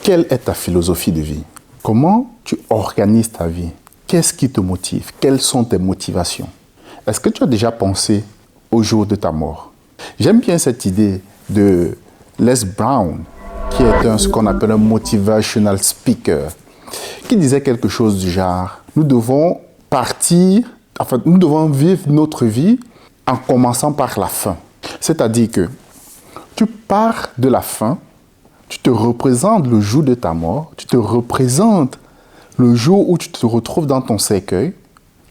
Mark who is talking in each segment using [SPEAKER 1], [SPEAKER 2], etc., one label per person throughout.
[SPEAKER 1] Quelle est ta philosophie de vie? Comment tu organises ta vie? Qu'est-ce qui te motive? Quelles sont tes motivations? Est-ce que tu as déjà pensé au jour de ta mort? J'aime bien cette idée de Les Brown, qui est ce qu'on appelle un motivational speaker, qui disait quelque chose du genre, nous devons nous devons vivre notre vie en commençant par la fin. C'est-à-dire que tu pars de la fin, tu te représentes le jour de ta mort, tu te représentes le jour où tu te retrouves dans ton cercueil,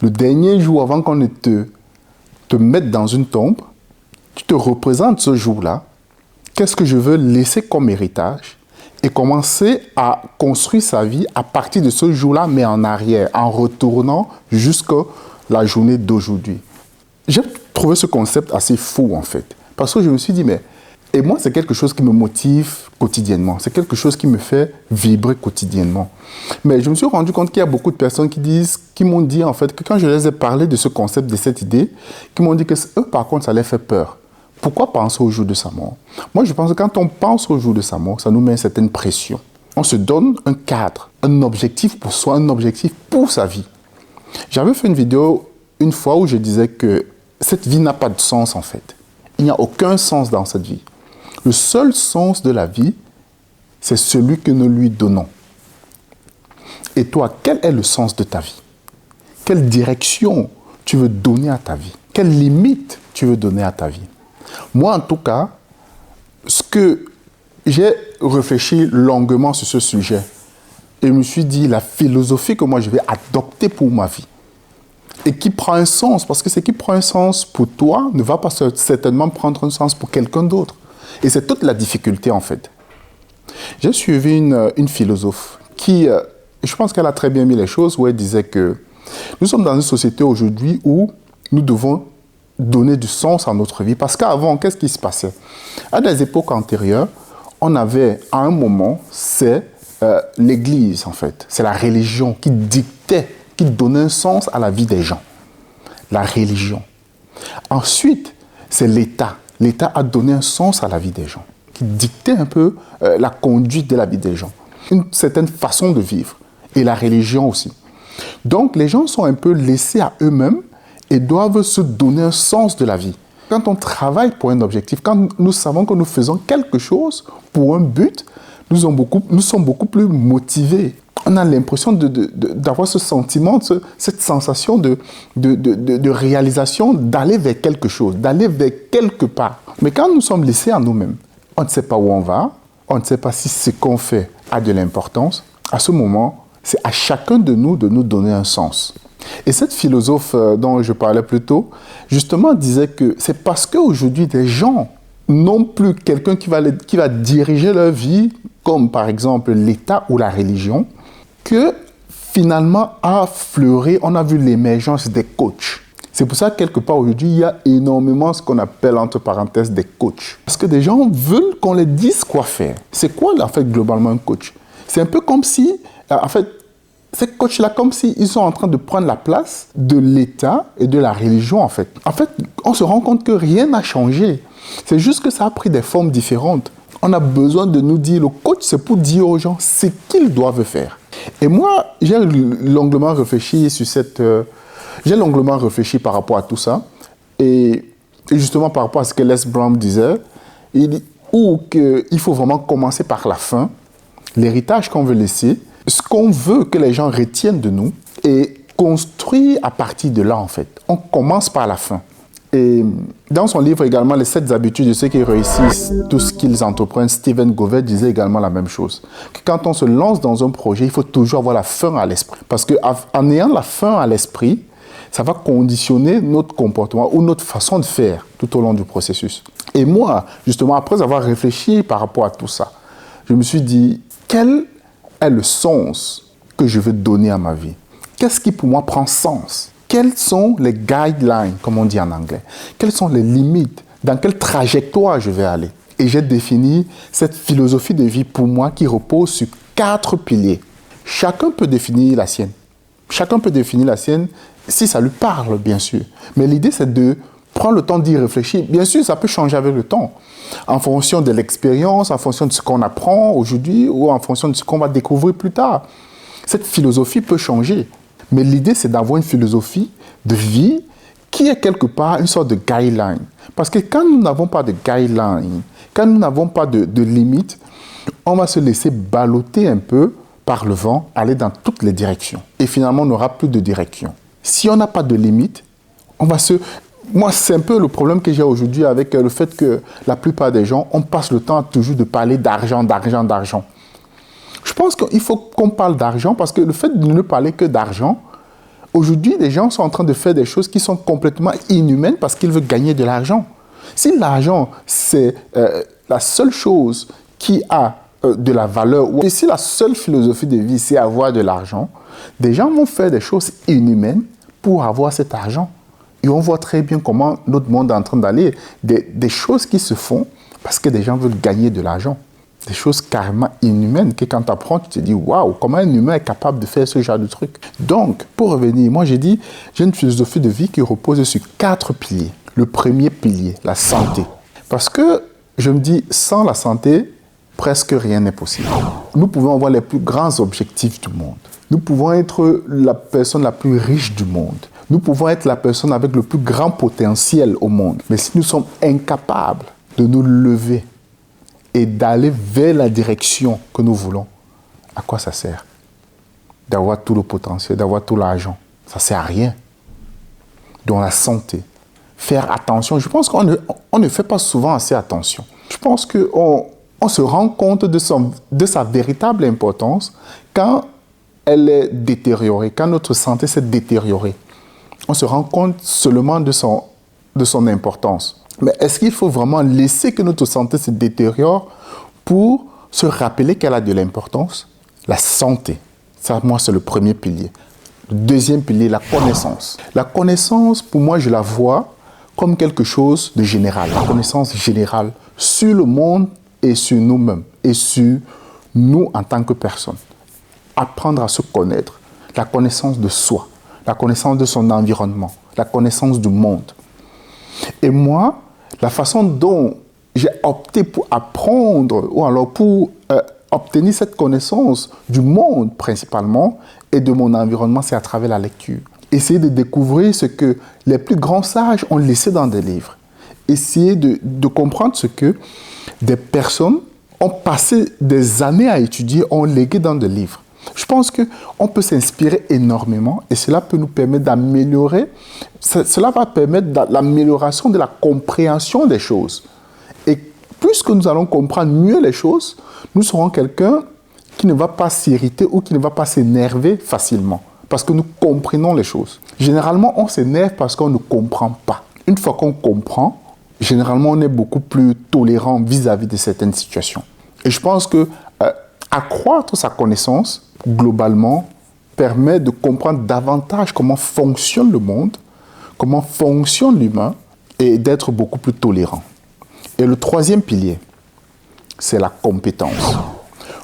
[SPEAKER 1] le dernier jour avant qu'on ne te mette dans une tombe, tu te représentes ce jour-là, qu'est-ce que je veux laisser comme héritage et commencer à construire sa vie à partir de ce jour-là, mais en arrière, en retournant jusqu'à la journée d'aujourd'hui. J'ai trouvé ce concept assez fou en fait, parce que je me suis dit, et moi c'est quelque chose qui me motive quotidiennement, c'est quelque chose qui me fait vibrer quotidiennement. Mais je me suis rendu compte qu'il y a beaucoup de personnes qui m'ont dit en fait que quand je les ai parlé de ce concept, de cette idée, qui m'ont dit que eux par contre ça les fait peur. Pourquoi penser au jour de sa mort? Moi, je pense que quand on pense au jour de sa mort, ça nous met une certaine pression. On se donne un cadre, un objectif pour soi, un objectif pour sa vie. J'avais fait une vidéo une fois où je disais que cette vie n'a pas de sens en fait. Il n'y a aucun sens dans cette vie. Le seul sens de la vie, c'est celui que nous lui donnons. Et toi, quel est le sens de ta vie? Quelle direction tu veux donner à ta vie? Quelle limite tu veux donner à ta vie? Moi, en tout cas, ce que j'ai réfléchi longuement sur ce sujet et je me suis dit la philosophie que moi je vais adopter pour ma vie et qui prend un sens, parce que ce qui prend un sens pour toi ne va pas certainement prendre un sens pour quelqu'un d'autre. Et c'est toute la difficulté en fait. J'ai suivi une philosophe qui, je pense qu'elle a très bien mis les choses, où elle disait que nous sommes dans une société aujourd'hui où nous devons donner du sens à notre vie. Parce qu'avant, qu'est-ce qui se passait? À des époques antérieures, on avait, à un moment, c'est l'Église, en fait. C'est la religion qui dictait, qui donnait un sens à la vie des gens. La religion. Ensuite, c'est l'État. L'État a donné un sens à la vie des gens, qui dictait un peu la conduite de la vie des gens. Une certaine façon de vivre. Et la religion aussi. Donc, les gens sont un peu laissés à eux-mêmes et doivent se donner un sens de la vie. Quand on travaille pour un objectif, quand nous savons que nous faisons quelque chose pour un but, nous sommes beaucoup plus motivés. On a l'impression d'avoir ce sentiment, cette sensation de réalisation, d'aller vers quelque chose, d'aller vers quelque part. Mais quand nous sommes laissés à nous-mêmes, on ne sait pas où on va, on ne sait pas si ce qu'on fait a de l'importance. À ce moment, c'est à chacun de nous donner un sens. Et cette philosophe dont je parlais plus tôt, justement disait que c'est parce qu'aujourd'hui, des gens n'ont plus quelqu'un qui va diriger leur vie, comme par exemple l'État ou la religion, que finalement a fleuri, on a vu l'émergence des coachs. C'est pour ça que quelque part aujourd'hui, il y a énormément ce qu'on appelle entre parenthèses des coachs. Parce que des gens veulent qu'on les dise quoi faire. C'est quoi en fait globalement un coach? C'est un peu comme si, en fait, ces coachs-là, comme s'ils sont en train de prendre la place de l'État et de la religion, en fait. En fait, on se rend compte que rien n'a changé. C'est juste que ça a pris des formes différentes. On a besoin de nous dire, le coach, c'est pour dire aux gens ce qu'ils doivent faire. Et moi, j'ai longuement réfléchi par rapport à tout ça. Et justement, par rapport à ce que Les Brown disait, il faut vraiment commencer par la fin, l'héritage qu'on veut laisser, ce qu'on veut que les gens retiennent de nous et construire à partir de là, en fait. On commence par la fin. Et dans son livre également, Les 7 habitudes de ceux qui réussissent tout ce qu'ils entreprennent, Stephen Covey disait également la même chose. Que quand on se lance dans un projet, il faut toujours avoir la fin à l'esprit. Parce qu'en ayant la fin à l'esprit, ça va conditionner notre comportement ou notre façon de faire tout au long du processus. Et moi, justement, après avoir réfléchi par rapport à tout ça, je me suis dit, quel est le sens que je veux donner à ma vie? Qu'est-ce qui pour moi prend sens? Quels sont les guidelines, comme on dit en anglais? Quelles sont les limites? Dans quelle trajectoire je vais aller? Et j'ai défini cette philosophie de vie pour moi qui repose sur 4 piliers. Chacun peut définir la sienne. Chacun peut définir la sienne si ça lui parle, bien sûr. Mais l'idée, c'est de Prends le temps d'y réfléchir. Bien sûr, ça peut changer avec le temps, en fonction de l'expérience, en fonction de ce qu'on apprend aujourd'hui ou en fonction de ce qu'on va découvrir plus tard. Cette philosophie peut changer. Mais l'idée, c'est d'avoir une philosophie de vie qui est quelque part une sorte de guideline. Parce que quand nous n'avons pas de guideline, quand nous n'avons pas de limite, on va se laisser balloter un peu par le vent, aller dans toutes les directions. Et finalement, on n'aura plus de direction. Si on n'a pas de limite, on va se... Moi, c'est un peu le problème que j'ai aujourd'hui avec le fait que la plupart des gens, on passe le temps toujours de parler d'argent. Je pense qu'il faut qu'on parle d'argent parce que le fait de ne parler que d'argent, aujourd'hui, les gens sont en train de faire des choses qui sont complètement inhumaines parce qu'ils veulent gagner de l'argent. Si l'argent, c'est la seule chose qui a de la valeur, ou si la seule philosophie de vie, c'est avoir de l'argent, des gens vont faire des choses inhumaines pour avoir cet argent. Et on voit très bien comment notre monde est en train d'aller. Des choses qui se font parce que des gens veulent gagner de l'argent. Des choses carrément inhumaines que quand tu apprends, tu te dis « Waouh, comment un humain est capable de faire ce genre de truc ?» Donc, pour revenir, moi j'ai dit, j'ai une philosophie de vie qui repose sur 4 piliers. Le premier pilier, la santé. Parce que je me dis, sans la santé, presque rien n'est possible. Nous pouvons avoir les plus grands objectifs du monde. Nous pouvons être la personne la plus riche du monde. Nous pouvons être la personne avec le plus grand potentiel au monde. Mais si nous sommes incapables de nous lever et d'aller vers la direction que nous voulons, à quoi ça sert? D'avoir tout le potentiel, d'avoir tout l'argent. Ça ne sert à rien. Donc la santé. Faire attention. Je pense qu'on ne fait pas souvent assez attention. Je pense qu'on se rend compte de sa véritable importance quand elle est détériorée, quand notre santé s'est détériorée. On se rend compte seulement de son importance. Mais est-ce qu'il faut vraiment laisser que notre santé se détériore pour se rappeler qu'elle a de l'importance? La santé, ça, moi, c'est le premier pilier. Le deuxième pilier, la connaissance. La connaissance, pour moi, je la vois comme quelque chose de général. La connaissance générale sur le monde et sur nous-mêmes et sur nous en tant que personnes. Apprendre à se connaître, la connaissance de soi, la connaissance de son environnement, la connaissance du monde. Et moi, la façon dont j'ai opté pour apprendre ou alors pour obtenir cette connaissance du monde principalement et de mon environnement, c'est à travers la lecture. Essayer de découvrir ce que les plus grands sages ont laissé dans des livres. Essayer de comprendre ce que des personnes ont passé des années à étudier, ont légué dans des livres. Je pense qu'on peut s'inspirer énormément et cela peut nous permettre d'améliorer, cela va permettre l'amélioration de la compréhension des choses. Et plus que nous allons comprendre mieux les choses, nous serons quelqu'un qui ne va pas s'irriter ou qui ne va pas s'énerver facilement parce que nous comprenons les choses. Généralement, on s'énerve parce qu'on ne comprend pas. Une fois qu'on comprend, généralement, on est beaucoup plus tolérant vis-à-vis de certaines situations. Et je pense que accroître sa connaissance, globalement, permet de comprendre davantage comment fonctionne le monde, comment fonctionne l'humain, et d'être beaucoup plus tolérant. Et le troisième pilier, c'est la compétence.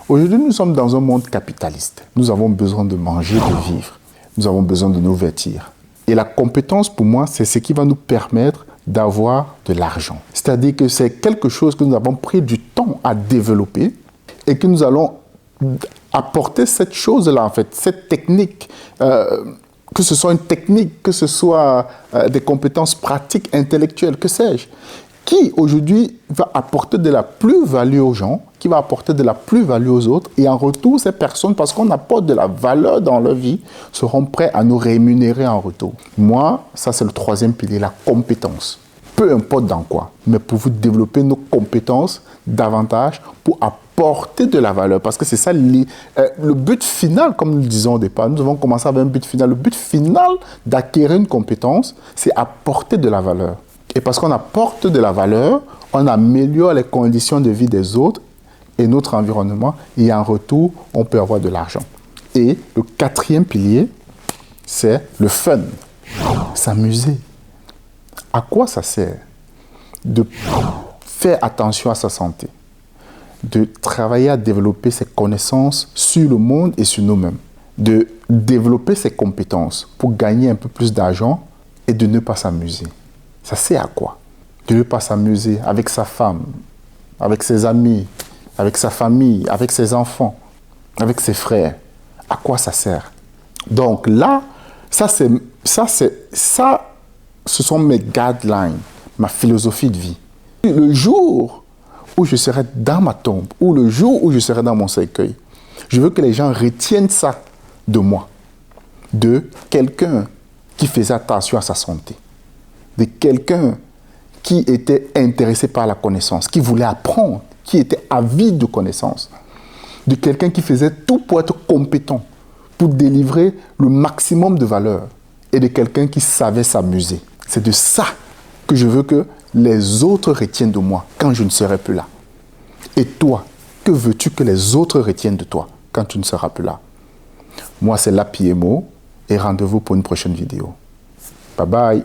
[SPEAKER 1] Aujourd'hui, nous sommes dans un monde capitaliste. Nous avons besoin de manger, de vivre. Nous avons besoin de nous vêtir. Et la compétence, pour moi, c'est ce qui va nous permettre d'avoir de l'argent. C'est-à-dire que c'est quelque chose que nous avons pris du temps à développer et que nous allons apporter cette chose-là, en fait, cette technique, que ce soit une technique, que ce soit des compétences pratiques, intellectuelles, que sais-je, qui aujourd'hui va apporter de la plus-value aux gens, qui va apporter de la plus-value aux autres, et en retour, ces personnes, parce qu'on apporte de la valeur dans leur vie, seront prêts à nous rémunérer en retour. Moi, ça c'est le troisième pilier, la compétence. Peu importe dans quoi, mais pour vous développer nos compétences davantage, pour apporter de la valeur, parce que c'est ça le but final, comme nous le disons au départ, nous avons commencé avec un but final. Le but final d'acquérir une compétence, c'est apporter de la valeur. Et parce qu'on apporte de la valeur, on améliore les conditions de vie des autres et notre environnement, et en retour, on peut avoir de l'argent. Et le quatrième pilier, c'est le fun, s'amuser. À quoi ça sert de faire attention à sa santé, de travailler à développer ses connaissances sur le monde et sur nous-mêmes, de développer ses compétences pour gagner un peu plus d'argent et de ne pas s'amuser? Ça sert à quoi? De ne pas s'amuser avec sa femme, avec ses amis, avec sa famille, avec ses enfants, avec ses frères. À quoi ça sert? Donc là, ce sont mes guidelines, ma philosophie de vie. Le jour où je serai dans ma tombe, ou le jour où je serai dans mon cercueil, je veux que les gens retiennent ça de moi, de quelqu'un qui faisait attention à sa santé, de quelqu'un qui était intéressé par la connaissance, qui voulait apprendre, qui était avide de connaissances, de quelqu'un qui faisait tout pour être compétent, pour délivrer le maximum de valeur, et de quelqu'un qui savait s'amuser. C'est de ça que je veux que les autres retiennent de moi quand je ne serai plus là. Et toi, que veux-tu que les autres retiennent de toi quand tu ne seras plus là? Moi, c'est Lapiemo et rendez-vous pour une prochaine vidéo. Bye bye.